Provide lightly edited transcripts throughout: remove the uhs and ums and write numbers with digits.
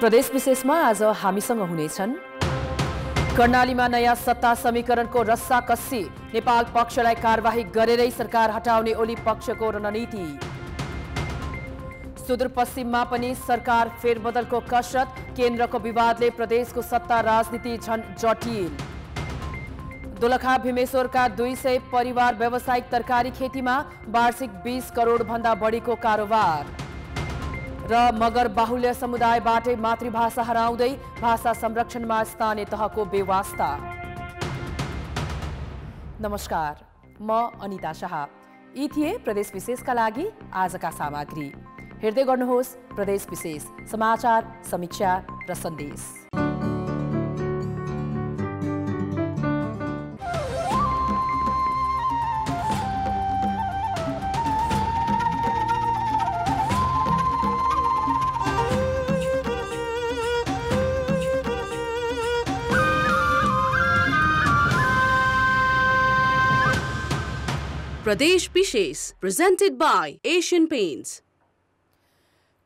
प्रदेश विशेषमा आज हामीसँग हुनेछन् कर्णालीमा नयाँ सत्ता समीकरणको रस्साकस्सी, नेपाल पक्षलाई कारबाही गरेरै सरकार हटाउने ओली पक्षको रणनीति। सुदूरपश्चिममा पनि सरकार फेरबदलको कसरत, केन्द्रको विवादले प्रदेशको सत्ता राजनीति झन जटिल। दोलखा भीमेश्वरका 200 परिवार व्यावसायिक तरकारी खेतीमा वार्षिक 20 करोड भन्दा बढीको कारोबार। र मगर बाहुल्य समुदायबाटै मातृभाषा हराउँदै भाषा संरक्षणमा स्थानीय तहको बेवास्ता। नमस्कार, म अनिता शाह। यी थिए प्रदेश विशेषका लागि आजका सामग्री। हेर्दै गर्नुहोस् प्रदेश विशेष, समाचार, समीक्षा र सन्देश। प्रदेश विशेष presented by Asian paints.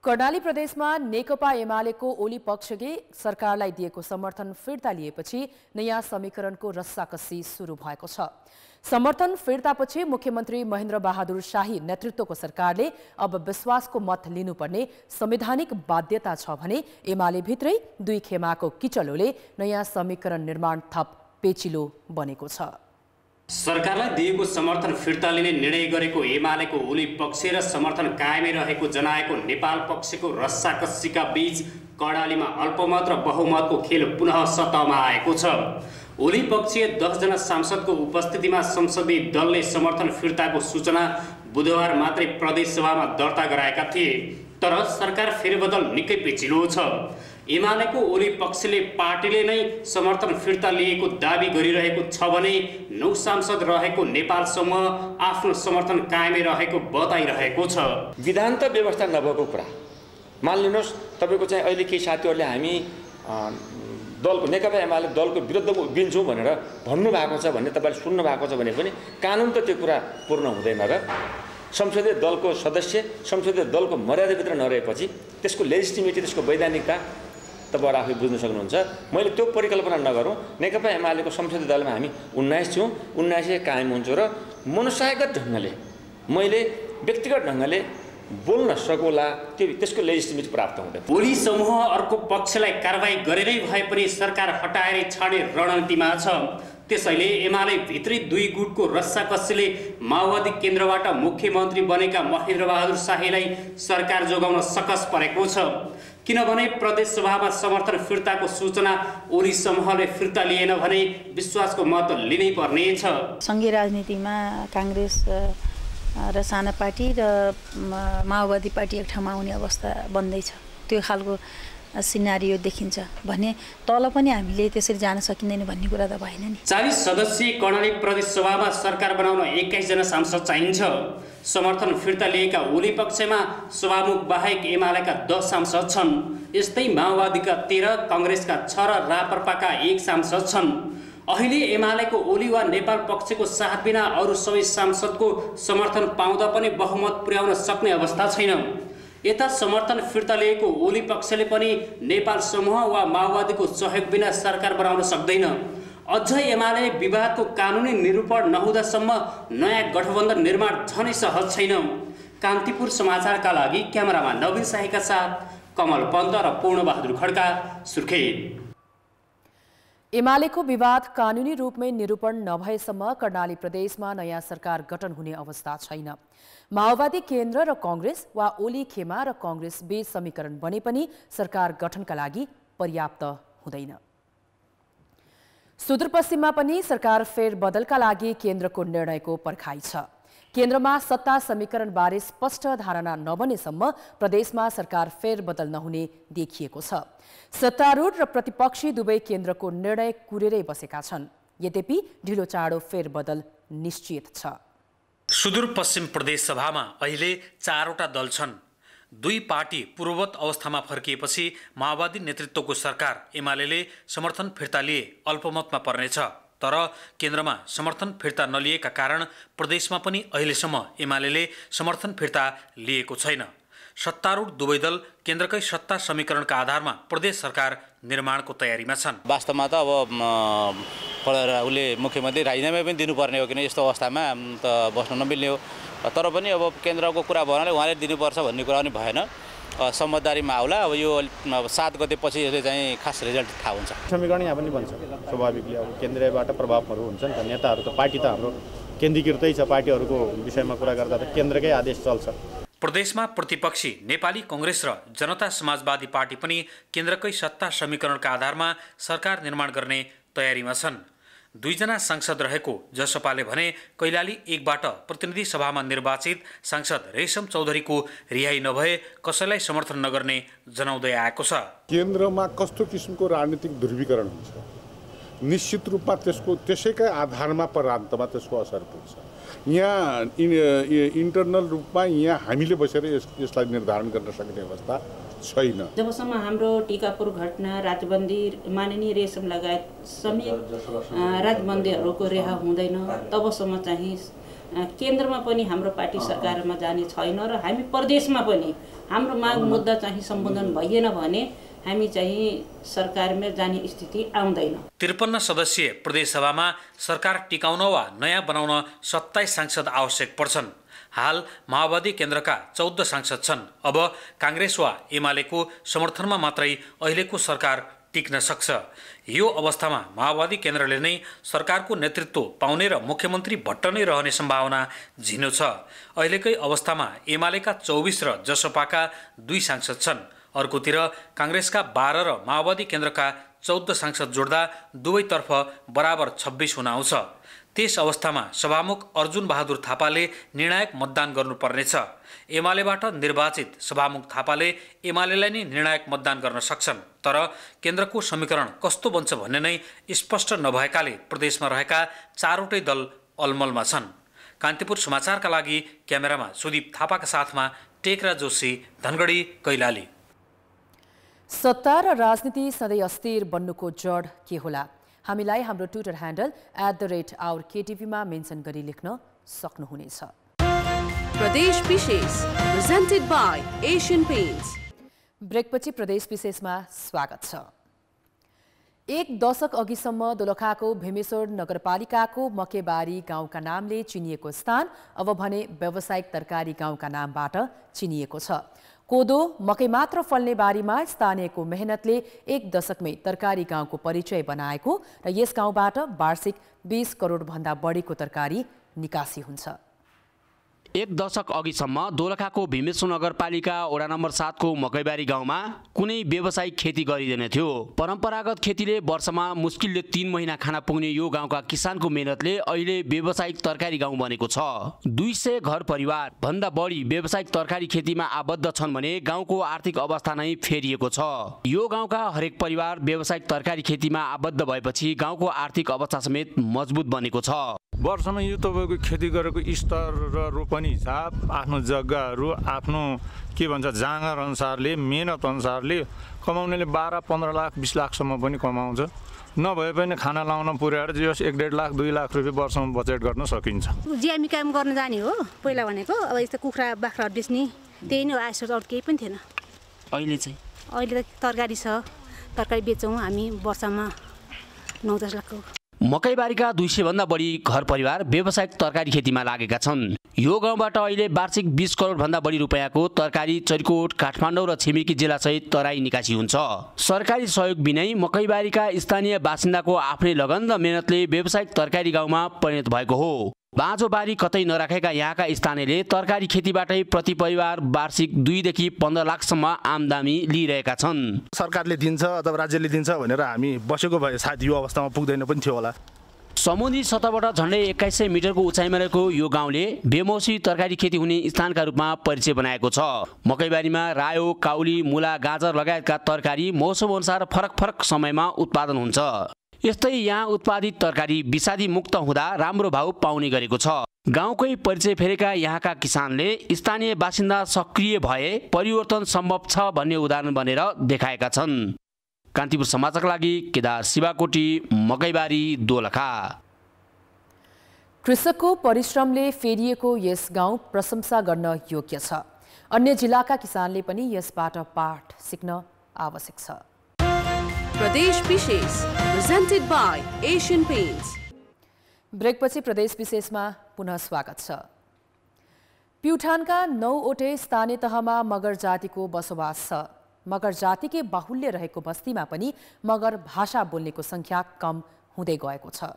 Karnali प्रदेशमा नेकपा एमालेको ओली पक्षले सरकारलाई दिएको समर्थन फिर्ता लिएपछि नयाँ समीकरणको रस्साकस्सी सुरु भएको छ। समर्थन फिर्तापछि मुख्यमन्त्री महेन्द्र बहादुर शाही नेतृत्वको सरकारले अब विश्वासको मत लिनुपर्ने संवैधानिक बाध्यता छ भने एमाले भित्रै दुई खेमाको किचलोले नयाँ समीकरण निर्माण थप पेचिलो बनेको छ। सरकारलाई दिएको समर्थन फिर्ता लिने निर्णय गरेको एमालेको ओली पक्ष र समर्थन कायमै रहेको जनाएको नेपाल पक्षको रस्साकस्सीका बीच कर्णालीमा अल्पमत र बहुमतको खेल पुनः सत्तामा आएको छ। ओली पक्षीय 10 जना सांसदको उपस्थितिमा संसदीय दलले समर्थन फिर्ताको सूचना बुधबार मात्रै प्रदेश सभामा दर्ता गराएका थिए। तर सरकार फेरबदल निकै पेचिलो छ। एमालेको ओली पक्षले पार्टीले नै समर्थन फिर्ता लिएको दाबी गरिरहेको छ भने 9 सांसद रहेको नेपाल समूह आफ्नो समर्थन कायमै रहेको बताइरहेको छ। विधान त व्यवस्था नभएको कुरा मानिलिनुहोस्। तपाईको चाहिँ अहिले केही साथीहरूले हामी दलको नेकपा एमाले दलको विरुद्धमा उभिन्छौँ भनेर भन्नु भएको छ भन्ने तपाईले सुन्नु भएको छ भने पनि कानुन त त्यो कुरा पूर्ण हुँदैन र संसदीय दलको सदस्य संसदीय दलको मर्यादाभित्र नरहेपछि त्यसको लेजिटिमेटी, त्यसको वैधानिकता तपाईहरु आफै बुझ्न सक्नुहुन्छ। मैले त्यो परिकल्पना नगरौँ। नेकपा एमालेको संसदीय दलमा हामी 19 थियौँ, 19 कायम हुन्छ र मनसायगत ढङ्गले मैले व्यक्तिगत ढङ्गले बोल्न सकोला, त्यसको लेजिटिमेटी प्राप्त हुँदैन। ओली समूह अर्को पक्षलाई कारबाही गरेरै भए पनि सरकार हटाएरै छाड्ने रणनीतिमा छ। त्यसैले एमाले भित्री दुई गुटको रस्साकस्सीले माओवादी केन्द्रबाट मुख्यमन्त्री बनेका महेन्द्र बहादुर शाहीलाई सरकार जोगाउन सकस परेको छ। किनभने प्रदेश सभामा समर्थन फिर्ताको सूचना ओली समूहले फिर्ता लिएन भने विश्वासको मत लिनै पर्नेछ। संघीय राजनीतिमा कांग्रेस र साना पार्टी र माओवादी पार्टी एक ठाउँमा आउने अवस्था बन्दैछ। त्यो खालको सिनारियो देखिन्छ भने तल पनि हामीले त्यसरी जान सकिँदैन भन्ने कुरा त भएन नि। 40 सदस्यीय कर्णाली प्रदेश सभामा सरकार बनाउन 21 जना सांसद चाहिन्छ। समर्थन फिर्ता लिएका ओली पक्षमा सभामुख बाहेक एमालेका 10 सांसद छन्। यस्तै माओवादीका 13, कांग्रेसका 6 र राप्रपाका 1 सांसद छन्। अहिले एमालेको ओली वा नेपाल पक्षको साथ बिना अरू सबै सांसदको समर्थन पाउँदा पनि बहुमत पुर्याउन सक्ने अवस्था छैन। यता समर्थन फिर्ता लिएको ओली पक्षले पनि नेपाल समूह वा माओवादीको सहयोग बिना सरकार बनाउन सक्दैन। अझै एमाले विवादको कानुनी निरूपण नहुँदासम्म नयाँ गठबन्धन निर्माण झनै सहज छैन। कान्तिपुर समाचारका लागि क्यामेरामा नवीन शाहीका साथ कमल पन्त र पूर्णबहादुर खड्का, सुर्खेत। एमालेको विवाद कानुनी रूपमै निरूपण नभएसम्म कर्णाली प्रदेशमा नयाँ सरकार गठन हुने अवस्था छैन। माओवादी केन्द्र र कांग्रेस वा ओली खेमा र कांग्रेस बीच समीकरण बने पनि सरकार गठनका लागि पर्याप्त हुँदैन। सुदूरपश्चिममा पनि सरकार फेरबदलका लागि केन्द्रको निर्णयको पर्खाइ छ। केन्द्रमा सत्ता समीकरणबारे स्पष्ट धारणा नबनेसम्म प्रदेशमा सरकार फेरबदल नहुने देखिएको छ। सत्तारूढ र प्रतिपक्षी दुवै केन्द्रको निर्णय कुरेरै बसेका छन्। यद्यपि ढिलो चाँडो फेरबदल निश्चित छ। सुदूरपश्चिम प्रदेश सभामा अहिले 4वटा दल छन्। दुई पार्टी पूर्ववत अवस्थामा फर्किएपछि माओवादी नेतृत्वको सरकार एमालेले समर्थन फिर्ता लिए अल्पमतमा पर्नेछ। तर केन्द्रमा समर्थन फिर्ता नलिएका कारण प्रदेशमा पनि अहिलेसम्म एमालेले समर्थन फिर्ता लिएको छैन। सत्तारूढ दुवै दल केन्द्रकै सत्ता समीकरणका आधारमा प्रदेश सरकार निर्माणको तयारीमा छन्। वास्तवमा त अब उसले मुख्यमन्त्री राजीनामा पनि दिनुपर्ने हो, किन यस्तो अवस्थामा त बस्न नमिल्ने हो। तर पनि अब केन्द्रको कुरा भएनाले उहाँले दिनुपर्छ भन्ने कुरा पनि भएन। समझदारीमा आउला। अब यो 7 गतेपछि यसले चाहिँ खास रिजल्ट थाहा हुन्छ। समीकरण यहाँ पनि बन्छ स्वाभाविकले। अब केन्द्रीयबाट प्रभावहरू हुन्छन् त, नेताहरू त पार्टी त हाम्रो केन्द्रीकृतै छ, पार्टीहरूको विषयमा कुरा गर्दा त केन्द्रकै आदेश चल्छ। प्रदेशमा प्रतिपक्षी नेपाली कांग्रेस र जनता समाजवादी पार्टी पनि केन्द्रकै सत्ता समीकरणका आधारमा सरकार निर्माण गर्ने तयारीमा छन्। 2 जना सांसद रहेको जसपाले भने कैलाली 1बाट प्रतिनिधि सभामा निर्वाचित सांसद रेशम चौधरीको रिहाई नभए कसैलाई समर्थन नगर्ने जनाउँदै आएको छ। केन्द्रमा कस्तो किसिमको राजनीतिक ध्रुवीकरण हुन्छ, निश्चित रूपमा त्यसैकै आधारमा प्रान्तमा त्यसको असर पर्छ। यहाँ इन्टरनल रूपमा यहाँ हामीले बसेर यसलाई निर्धारण गर्न सक्ने अवस्था छैन। जबसम्म हाम्रो टिकापुर घटना, राजबन्दी, माननीय रेशम लगायत समेत राजबन्दीहरूको रिहा हुँदैन, तबसम्म चाहिँ केन्द्रमा पनि हाम्रो पार्टी सरकारमा जाने छैन र हामी प्रदेशमा पनि हाम्रो माग मुद्दा चाहिँ सम्बोधन भइएन भने हामी चाहिँ सरकारमा जाने स्थिति आउँदैन। 53 सदस्यीय प्रदेशसभामा सरकार टिकाउन वा नयाँ बनाउन 27 सांसद आवश्यक पर्छन्। हाल माओवादी केन्द्रका 14 सांसद छन्। अब कांग्रेस वा एमालेको समर्थनमा मात्रै अहिलेको सरकार टिक्न सक्छ। यो अवस्थामा माओवादी केन्द्रले नै सरकारको नेतृत्व पाउने र मुख्यमन्त्री भट्ट नै रहने सम्भावना झिनो छ। अहिलेकै अवस्थामा एमालेका 24 र जसपाका 2 सांसद छन्। अर्कोतिर कांग्रेसका 12 र माओवादी केन्द्रका 14 सांसद जोड्दा दुवैतर्फ बराबर 26 हुन आउँछ। त्यस अवस्थामा सभामुख अर्जुन बहादुर थापाले निर्णायक मतदान गर्नुपर्नेछ। एमालेबाट निर्वाचित सभामुख थापाले एमालेलाई नै निर्णायक मतदान गर्न सक्छन्। तर केन्द्रको समीकरण कस्तो बन्छ भन्ने नै स्पष्ट नभएकाले प्रदेशमा रहेका 4वटै दल अलमलमा छन्। कान्तिपुर समाचारका लागि क्यामेरामा सुदीप थापाका साथमा टेकरा जोशी, धनगढी, कैलाली। सत्ता र राजनीति सधैँ अस्थिर बन्नुको जड के होला? हामीलाई हाम्रो ट्विटर ह्यान्डल @OurKTV मा मेन्सन गरी लेख्न सक्नुहुनेछ। प्रदेश विशेष प्रेजेन्टेड बाई एशियन पेन्ट्स। ब्रेकपछि प्रदेश विशेषमा स्वागत छ। 1 दशक अघिसम्म दोलखाको भीमेश्वर नगरपालिकाको मकेबारी गाउँका नामले चिनिएको स्थान अब भने व्यावसायिक तरकारी गाउँका नामबाट चिनिएको छ। कोदो, मकै मात्र फल्ने बारीमा स्थानीयको मेहनतले 1 दशकमै तरकारी गाउँको परिचय बनाएको र यस गाउँबाट वार्षिक 20 करोडभन्दा बढीको तरकारी निकासी हुन्छ। 1 दशक अघिसम्म दोलखाको भीमेश्वर नगरपालिका वडा नम्बर 7 को मकैबारी गाउँमा कुनै व्यावसायिक खेती गरिँदैन थियो। परम्परागत खेतीले वर्षमा मुस्किलले 3 महिना खाना पुग्ने यो गाउँका किसानको मेहनतले अहिले व्यावसायिक तरकारी गाउँ बनेको छ। 200 घर परिवार भन्दा बढी व्यावसायिक तरकारी खेतीमा आबद्ध छन् भने गाउँको आर्थिक अवस्था नै फेरिएको छ। यो गाउँका हरेक परिवार व्यावसायिक तरकारी खेतीमा आबद्ध भएपछि गाउँको आर्थिक अवस्था समेत मजबुत बनेको छ। वर्षमा यो तपाईँको खेती गरेको स्तर र रोपनी हिसाब, आफ्नो जग्गाहरू, आफ्नो के भन्छ जाँगर अनुसारले, मेहनत अनुसारले कमाउनेले 12-15 लाख 20 लाखसम्म पनि कमाउँछ। नभए पनि खाना लाउन पुर्याएर जस 1-1.5 लाख 2 लाख रुपियाँ वर्षमा बजेट गर्न सकिन्छ। जिएमई काम गर्न जाने हो पहिला भनेको, अब यस्तो कुखुरा बाख्रा बेच्ने त्यही नै आएछ, अरू केही पनि थिएन। अहिले त तरकारी छ, तरकारी बेच्छौँ हामी वर्षमा 9-10 लाखको। मकैबारीका 200 भन्दा बढी घर परिवार व्यावसायिक तरकारी खेतीमा लागेका छन्। यो गाउँबाट अहिले वार्षिक 20 करोड भन्दा बढी रुपैयाँको तरकारी चरिकोट, काठमाडौँ र छिमेकी जिल्लासहित तराई निकासी हुन्छ। सरकारी सहयोग बिनै मकैबारीका स्थानीय बासिन्दाको आफ्नै लगन र मेहनतले व्यावसायिक तरकारी गाउँमा परिणत भएको हो। बाँझो बारी कतै नराखेका यहाँका स्थानीयले तरकारी खेतीबाटै प्रति परिवार वार्षिक 2 देखि 15 लाखसम्म आमदानी लिइरहेका छन्। सरकारले दिन्छ अथवा राज्यले दिन्छ भनेर हामी बसेको भए सायद यो अवस्थामा पुग्दैन पनि थियो होला। समुद्री सतहबाट झन्डै 2100 मिटरको उचाइमा रहेको यो गाउँले बेमौसमी तरकारी खेती हुने स्थानका रूपमा परिचय बनाएको छ। मकैबारीमा रायो, काउली, मुला, गाजर लगायतका तरकारी मौसम अनुसार फरक समयमा उत्पादन हुन्छ। यस्तै यहाँ उत्पादित तरकारी विषादी मुक्त हुँदा राम्रो भाउ पाउने गरेको छ। गाउँकै परिचय फेरेका यहाँका किसानले स्थानीय बासिन्दा सक्रिय भए परिवर्तन सम्भव छ भन्ने उदाहरण बनेर देखाएका छन्। कान्तिपुर समाचारका लागि केदार शिवाकोटी, मकैबारी, दोलखा। कृषकको परिश्रमले फेरिएको यस गाउँ प्रशंसा गर्न योग्य छ। अन्य जिल्लाका किसानले पनि यसबाट पाठ सिक्न आवश्यक छ। प्रदेश विशेष प्रेजेन्टेड बाई एशियन पेन्ट्स। ब्रेकपछि प्रदेश विशेषमा पुनः स्वागत छ। प्युठानका 9वटै स्थानीय तहमा मगर जातिको बसोबास छ। मगर जातिकै बाहुल्य रहेको बस्तीमा पनि मगर भाषा बोल्नेको संख्या कम हुँदै गएको छ।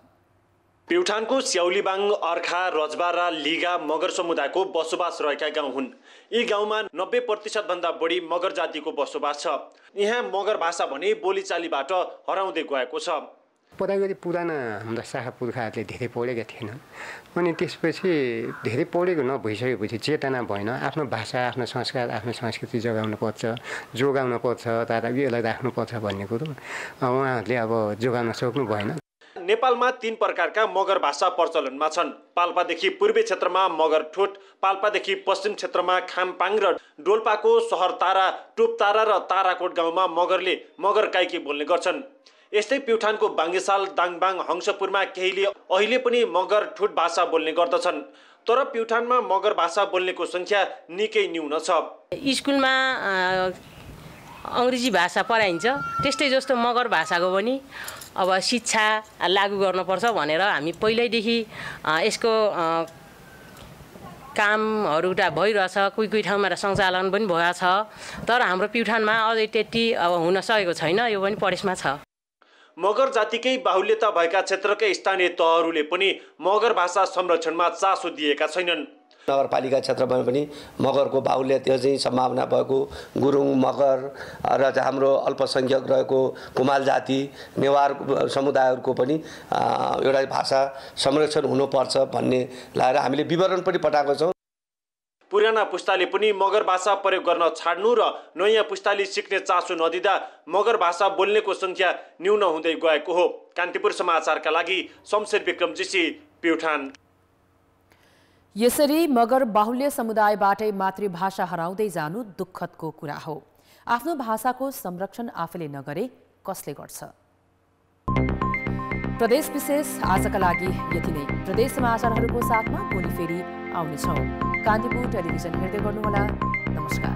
प्युठानको स्याउलीबाङ, अर्खा, रजबा र लिगा मगर समुदायको बसोबास रहेका गाउँ हुन्। यी गाउँमा 90% भन्दा बढी मगर जातिको बसोबास छ। यहाँ मगर भाषा भने बोलीचालीबाट हराउँदै गएको छ। पदागरी पुराना हाम्रा शाखा पुर्खाहरूले धेरै पढेका थिएनन् अनि त्यसपछि धेरै पढेको नभइसकेपछि चेतना भएन। आफ्नो भाषा, आफ्नो संस्कार, आफ्नो संस्कृति जोगाउन पर्छ तर यसलाई राख्नुपर्छ भन्ने कुरो उहाँहरूले अब जोगाउन सक्नु भएन। नेपालमा 3 प्रकारका मगर भाषा प्रचलनमा छन्। पाल्पादेखि पूर्वी क्षेत्रमा मगर ठोट, पाल्पादेखि पश्चिम क्षेत्रमा खामपाङ र डोल्पाको सहरतारा, टोपतारा र ताराकोट गाउँमा मगरले मगर काइके बोल्ने गर्छन्। यस्तै प्युठानको बाङ्गेसाल, दाङबाङ, हंसपुरमा केहीले अहिले पनि मगर ठुट भाषा बोल्ने गर्दछन्। तर प्युठानमा मगर भाषा बोल्नेको संख्या निकै न्यून छ। स्कुलमा अङ्ग्रेजी भाषा पढाइन्छ, त्यस्तै जस्तो मगर भाषाको पनि अब शिक्षा लागू गर्नुपर्छ भनेर हामी पहिल्यैदेखि यसको कामहरू भइरहेछ। कोही ठाउँमा सञ्चालन पनि भएको छ तर हाम्रो प्युठानमा अझै त्यति अब हुन सकेको छैन। यो पनि परेशमा छ। मगर जातिकै बाहुल्यता भएका क्षेत्रकै स्थानीय तहहरूले पनि मगर भाषा संरक्षणमा चासो दिएका छैनन्। नगरपालिका क्षेत्रमा पनि मगरको बाहुल्य त्यो चाहिँ सम्भावना भएको गुरुङ, मगर र हाम्रो अल्पसङ्ख्यक रहेको कुमाल जाति, नेवार समुदायहरूको पनि एउटा भाषा संरक्षण हुनुपर्छ भन्ने लगाएर हामीले विवरण पनि पठाएको छौँ। पुराना पुस्ताले पनि मगर भाषा प्रयोग गर्न छाड्नु र नयाँ पुस्ताले सिक्ने चासो नदिँदा मगर भाषा बोल्नेको संख्या न्यून हुँदै गएको हो। कान्तिपुर समाचारका लागि शमशेर विक्रम जीसी, प्युठान। यसरी मगर बाहुल्य समुदायबाटै मातृभाषा हराउँदै जानु दुःखदको कुरा हो। आफ्नो भाषाको संरक्षण आफैले नगरे कसले गर्छ? प्रदेश विशेष आजका लागि यति नै। प्रदेश समाचारहरूको साथमा भोलि फेरि आउनेछौँ। कान्तिपुर टेलिभिजन हेर्दै गर्नुहोला। नमस्कार।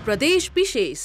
प्रदेश विशेष।